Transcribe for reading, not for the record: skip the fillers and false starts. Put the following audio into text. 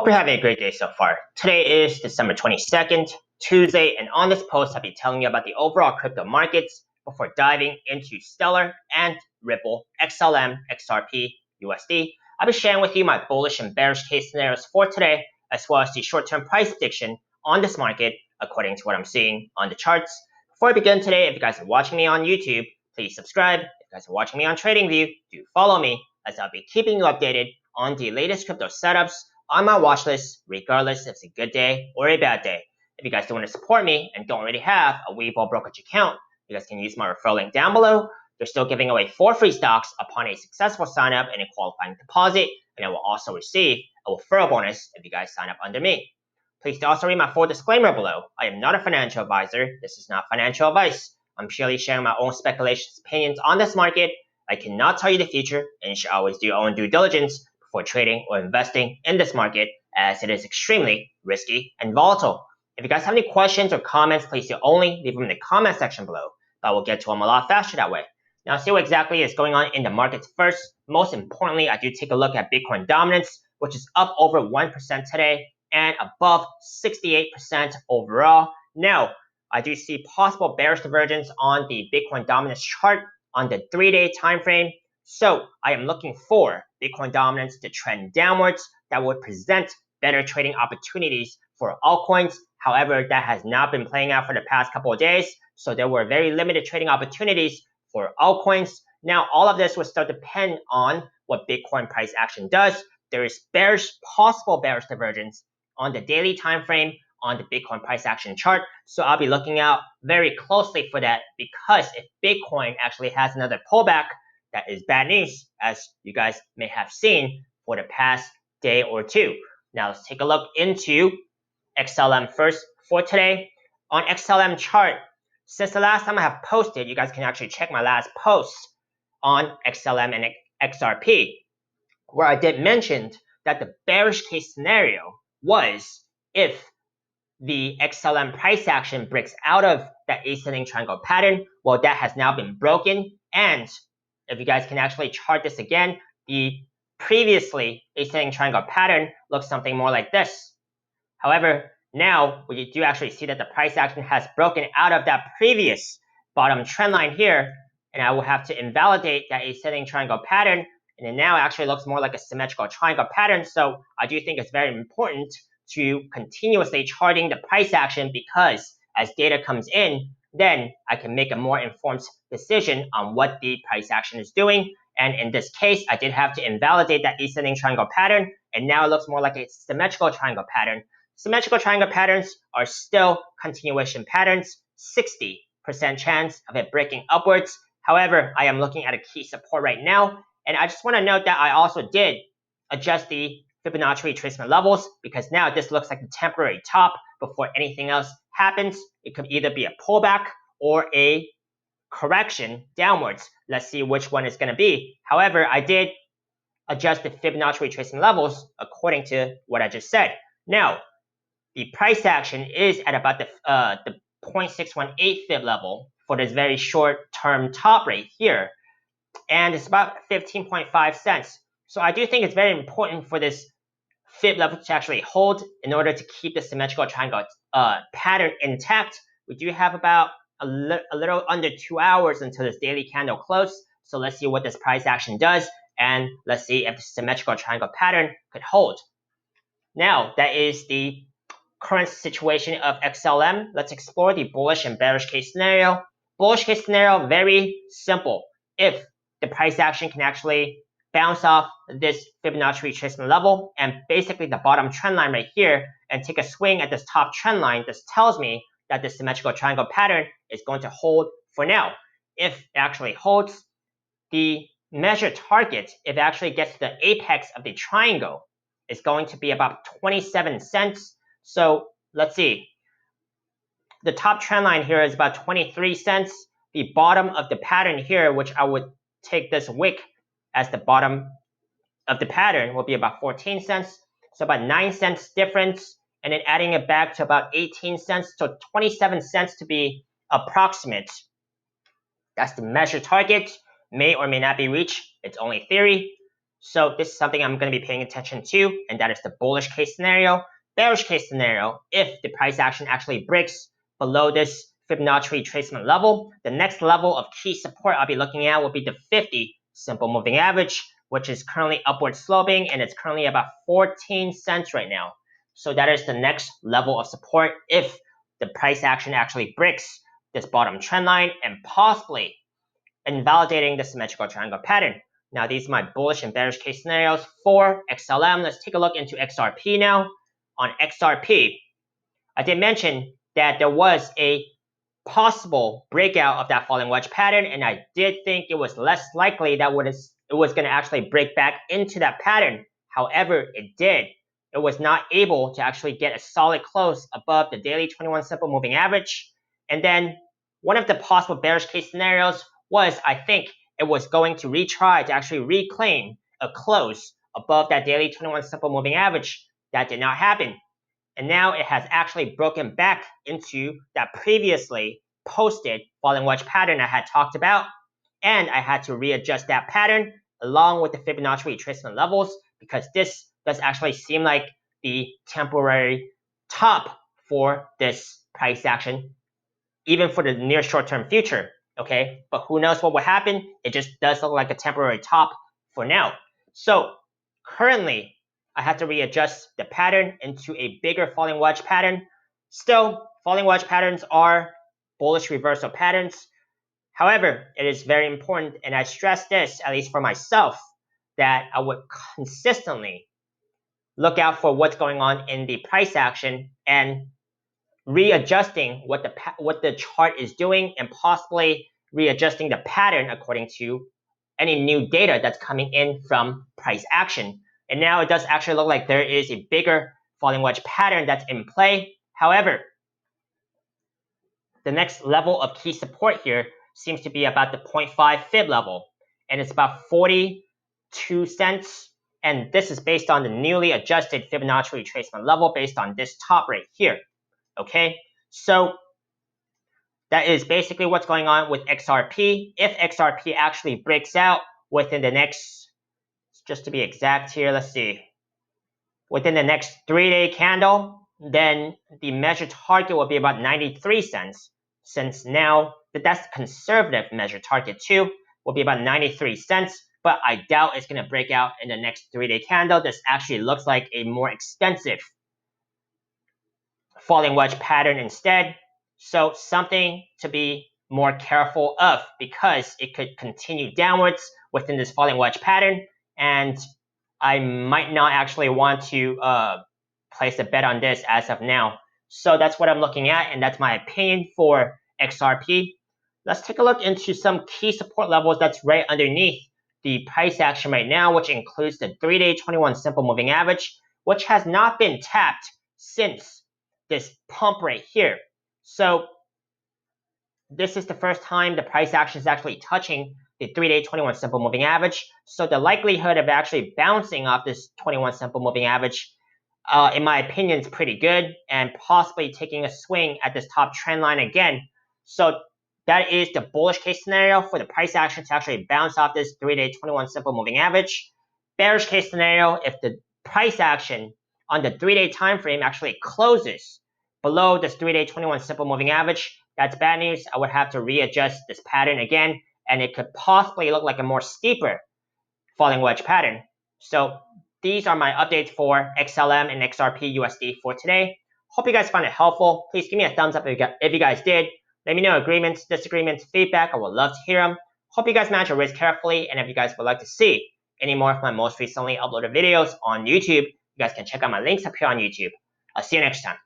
Hope you're having a great day so far. Today is December 22nd, Tuesday, and on this post I'll be telling you about the overall crypto markets before diving into Stellar and Ripple, XLM, XRP, USD. I'll be sharing with you my bullish and bearish case scenarios for today, as well as the short-term price prediction on this market according to what I'm seeing on the charts. Before I begin today, if you guys are watching me on YouTube, please subscribe. If you guys are watching me on TradingView, do follow me, as I'll be keeping you updated on the latest crypto setups on my watch list, regardless if it's a good day or a bad day. If you guys don't want to support me and don't already have a Webull brokerage account, you guys can use my referral link down below. They're still giving away 4 free stocks upon a successful sign up and a qualifying deposit, and I will also receive a referral bonus if you guys sign up under me. Please also read my full disclaimer below. I am not a financial advisor. This is not financial advice. I'm purely sharing my own speculations, opinions on this market. I cannot tell you the future, and you should always do your own due diligence before trading or investing in this market, as it is extremely risky and volatile. If you guys have any questions or comments, please do only leave them in the comment section below, but I will get to them a lot faster that way. Now, see what exactly is going on in the markets first. Most importantly, I do take a look at Bitcoin dominance, which is up over 1% today and above 68% overall. Now, I do see possible bearish divergence on the Bitcoin dominance chart on the 3-day time frame. So I am looking for Bitcoin dominance to trend downwards. That would present better trading opportunities for altcoins. However, that has not been playing out for the past couple of days. So there were very limited trading opportunities for altcoins. Now, all of this will still depend on what Bitcoin price action does. There is possible bearish divergence on the daily time frame on the Bitcoin price action chart. So I'll be looking out very closely for that, because if Bitcoin actually has another pullback, that is bad news, as you guys may have seen for the past day or two. Now let's take a look into XLM first for today. On XLM chart, since the last time I have posted, you guys can actually check my last post on XLM and XRP, where I did mention that the bearish case scenario was if the XLM price action breaks out of that ascending triangle pattern. Well, that has now been broken, and if you guys can actually chart this again, the previously ascending triangle pattern looks something more like this. However, now we do actually see that the price action has broken out of that previous bottom trend line here, and I will have to invalidate that ascending triangle pattern, and it now actually looks more like a symmetrical triangle pattern. So I do think it's very important to continuously charting the price action, because as data comes in, then I can make a more informed decision on what the price action is doing. And in this case, I did have to invalidate that ascending triangle pattern, and now it looks more like a symmetrical triangle pattern. Symmetrical triangle patterns are still continuation patterns, 60% chance of it breaking upwards. However, I am looking at a key support right now, and I just want to note that I also did adjust the Fibonacci retracement levels, because now this looks like the temporary top before anything else happens. It could either be a pullback or a correction downwards. Let's see which one it's going to be. However, I did adjust the Fibonacci retracement levels according to what I just said. Now, the price action is at about the 0.618 Fib level for this very short-term top rate here, and it's about 15.5 cents. So I do think it's very important for this Fib level to actually hold in order to keep the symmetrical triangle pattern intact. We do have about a little under 2 hours until this daily candle close. So let's see what this price action does, and let's see if the symmetrical triangle pattern could hold. Now, that is the current situation of XLM. Let's explore the bullish and bearish case scenario. Bullish case scenario, very simple. If the price action can actually bounce off this Fibonacci retracement level and basically the bottom trend line right here and take a swing at this top trend line, this tells me that the symmetrical triangle pattern is going to hold for now. If it actually holds, the measured target, if it actually gets to the apex of the triangle, is going to be about 27 cents. So let's see. The top trend line here is about 23 cents. The bottom of the pattern here, which I would take this wick as the bottom of the pattern, will be about 14 cents. So about 9 cents difference, and then adding it back to about 18 cents, so 27 cents to be approximate. That's the measured target. May or may not be reached. It's only theory. So this is something I'm going to be paying attention to, and that is the bullish case scenario. Bearish case scenario, if the price action actually breaks below this Fibonacci retracement level, the next level of key support I'll be looking at will be the 50 simple moving average, which is currently upward sloping, and it's currently about 14 cents right now. So that is the next level of support if the price action actually breaks this bottom trend line and possibly invalidating the symmetrical triangle pattern. Now, these are my bullish and bearish case scenarios for XLM. Let's take a look into XRP now. On XRP, I did mention that there was a possible breakout of that falling wedge pattern, and I did think it was less likely that it was going to actually break back into that pattern. However, it did. It was not able to actually get a solid close above the daily 21 simple moving average. And then one of the possible bearish case scenarios was, I think, it was going to retry to actually reclaim a close above that daily 21 simple moving average. That did not happen. And now it has actually broken back into that previously posted falling wedge pattern I had talked about. And I had to readjust that pattern along with the Fibonacci retracement levels, because this does actually seem like the temporary top for this price action, even for the near short-term future. Okay, but who knows what will happen? It just does look like a temporary top for now. So currently, I had to readjust the pattern into a bigger falling wedge pattern. Still, falling wedge patterns are bullish reversal patterns. However, it is very important, and I stress this, at least for myself, that I would consistently look out for what's going on in the price action and readjusting what the chart is doing, and possibly readjusting the pattern according to any new data that's coming in from price action. And now it does actually look like there is a bigger falling wedge pattern that's in play. However, the next level of key support here seems to be about the 0.5 fib level, and it's about 42 cents. And this is based on the newly adjusted Fibonacci retracement level based on this top right here. Okay, so that is basically what's going on with XRP. If XRP actually breaks out within the next, just to be exact here, let's see, within the next 3-day candle, then the measured target will be about 93 cents. Since now that's conservative measured target too, will be about 93 cents. But I doubt it's going to break out in the next 3-day candle. This actually looks like a more extensive falling wedge pattern instead. So something to be more careful of, because it could continue downwards within this falling wedge pattern, and I might not actually want to place a bet on this as of now. So that's what I'm looking at, and that's my opinion for XRP. Let's take a look into some key support levels that's right underneath the price action right now, which includes the 3-day 21 simple moving average, which has not been tapped since this pump right here. So this is the first time the price action is actually touching the 3-day 21 simple moving average. So the likelihood of actually bouncing off this 21 simple moving average, in my opinion, is pretty good, and possibly taking a swing at this top trend line again. So that is the bullish case scenario for the price action to actually bounce off this 3-day 21 simple moving average. Bearish case scenario, if the price action on the 3-day time frame actually closes below this 3-day 21 simple moving average, that's bad news. I would have to readjust this pattern again, and it could possibly look like a more steeper falling wedge pattern. So these are my updates for XLM and XRPUSD for today. Hope you guys found it helpful. Please give me a thumbs up if you guys did. Let me know agreements, disagreements, feedback. I would love to hear them. Hope you guys manage your risk carefully, and if you guys would like to see any more of my most recently uploaded videos on YouTube, you guys can check out my links up here on YouTube. I'll see you next time.